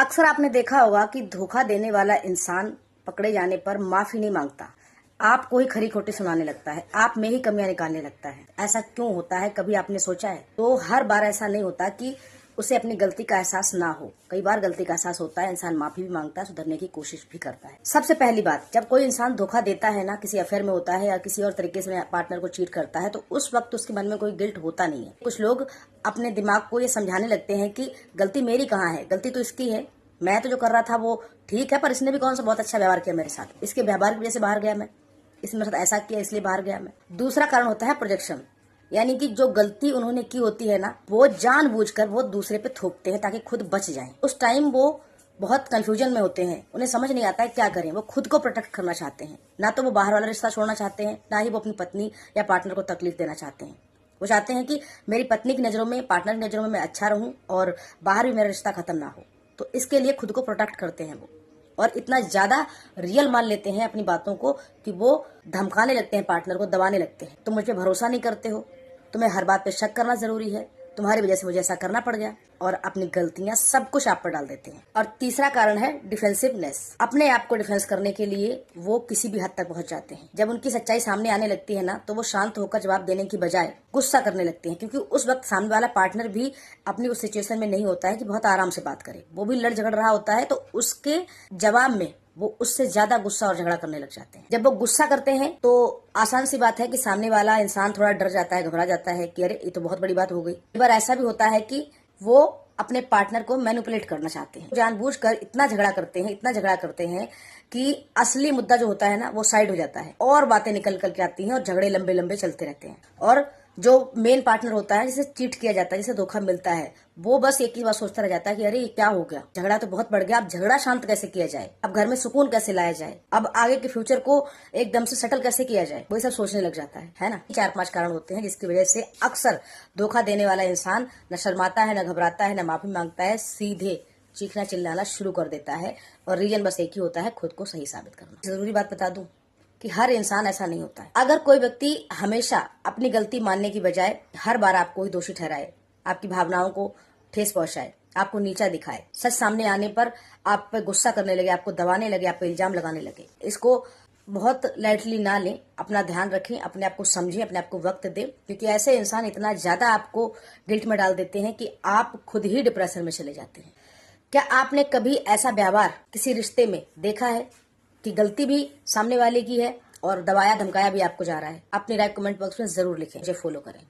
अक्सर आपने देखा होगा कि धोखा देने वाला इंसान पकड़े जाने पर माफी नहीं मांगता, आपको ही खरी खोटी सुनाने लगता है, आप में ही कमियां निकालने लगता है। ऐसा क्यों होता है, कभी आपने सोचा है? तो हर बार ऐसा नहीं होता कि उसे अपनी गलती का एहसास ना हो। कई बार गलती का एहसास होता है, इंसान माफी भी मांगता है, सुधरने की कोशिश भी करता है। सबसे पहली बात, जब कोई इंसान धोखा देता है ना, किसी अफेयर में होता है या किसी और तरीके से पार्टनर को चीट करता है, तो उस वक्त उसके मन में कोई गिल्ट होता नहीं है। कुछ लोग अपने दिमाग को ये समझाने लगते हैं कि गलती मेरी कहाँ है, गलती तो इसकी है, मैं तो जो कर रहा था वो ठीक है, पर इसने भी कौन सा बहुत अच्छा व्यवहार किया मेरे साथ, इसके व्यवहार की वजह से बाहर गया मैं, इसने मेरे साथ ऐसा किया इसलिए बाहर गया मैं। दूसरा कारण होता है प्रोजेक्शन, यानी कि जो गलती उन्होंने की होती है ना, वो जानबूझकर वो दूसरे पे थोपते हैं ताकि खुद बच जाएं। उस टाइम वो बहुत कंफ्यूजन में होते हैं, उन्हें समझ नहीं आता है क्या करें। वो खुद को प्रोटेक्ट करना चाहते हैं, ना तो वो बाहर वाला रिश्ता छोड़ना चाहते हैं, ना ही वो अपनी पत्नी या पार्टनर को तकलीफ देना चाहते हैं। वो चाहते हैं कि मेरी पत्नी की नजरों में, पार्टनर की नजरों में मैं अच्छा रहूं और बाहर भी मेरा रिश्ता खत्म ना हो। तो इसके लिए खुद को प्रोटेक्ट करते हैं वो, और इतना ज्यादा रियल मान लेते हैं अपनी बातों को कि वो धमकाने लगते हैं, पार्टनर को दबाने लगते हैं। तुम मुझ पे भरोसा नहीं करते हो, तुम्हें हर बात पे शक करना जरूरी है, तुम्हारी वजह से मुझे ऐसा करना पड़ गया, और अपनी गलतियां सब कुछ आप पर डाल देते हैं। और तीसरा कारण है डिफेंसिवनेस। अपने आप को डिफेंस करने के लिए वो किसी भी हद तक पहुंच जाते हैं। जब उनकी सच्चाई सामने आने लगती है ना, तो वो शांत होकर जवाब देने की बजाय गुस्सा करने लगते हैं, क्योंकि उस वक्त सामने वाला पार्टनर भी अपनी उस सिचुएशन में नहीं होता है कि बहुत आराम से बात करे। वो भी लड़ झगड़ रहा होता है, तो उसके जवाब में वो उससे ज्यादा गुस्सा और झगड़ा करने लग जाते हैं। जब वो गुस्सा करते हैं तो आसान सी बात है कि सामने वाला इंसान थोड़ा डर जाता है, घबरा जाता है कि अरे ये तो बहुत बड़ी बात हो गई। कई बार ऐसा भी होता है कि वो अपने पार्टनर को मैनिपुलेट करना चाहते हैं, जानबूझकर इतना झगड़ा करते हैं, इतना झगड़ा करते हैं कि असली मुद्दा जो होता है ना, वो साइड हो जाता है और बातें निकल करके आती हैं और झगड़े लंबे लंबे चलते रहते हैं। और जो मेन पार्टनर होता है, जिसे चीट किया जाता है, जिसे धोखा मिलता है, वो बस एक ही बात सोचता रह जाता है कि अरे ये क्या हो गया, झगड़ा तो बहुत बढ़ गया, अब झगड़ा शांत कैसे किया जाए, अब घर में सुकून कैसे लाया जाए, अब आगे के फ्यूचर को एकदम से सेटल कैसे किया जाए, वही सब सोचने लग जाता है ना। 4-5 कारण होते हैं जिसकी वजह से अक्सर धोखा देने वाला इंसान न शर्माता है, न घबराता है, न माफी मांगता है, सीधे चीखना चिल्लाना शुरू कर देता है। और रीजन बस एक ही होता है, खुद को सही साबित करना। जरूरी बात बता दूं कि हर इंसान ऐसा नहीं होता है। अगर कोई व्यक्ति हमेशा अपनी गलती मानने की बजाय हर बार आपको ही दोषी ठहराए, आपकी भावनाओं को ठेस पहुंचाए, आपको नीचा दिखाए, सच सामने आने पर आप पे गुस्सा करने लगे, आपको दबाने लगे, आप पे इल्जाम लगाने लगे, इसको बहुत लाइटली ना लें। अपना ध्यान रखें, अपने आप को समझें, अपने आप को वक्त दें, क्योंकि ऐसे इंसान इतना ज्यादा आपको गिल्ट में डाल देते हैं कि आप खुद ही डिप्रेशन में चले जाते हैं। क्या आपने कभी ऐसा व्यवहार किसी रिश्ते में देखा है कि गलती भी सामने वाले की है और दबाया धमकाया भी आपको जा रहा है? अपनी राय कमेंट बॉक्स में जरूर लिखें, मुझे फॉलो करें।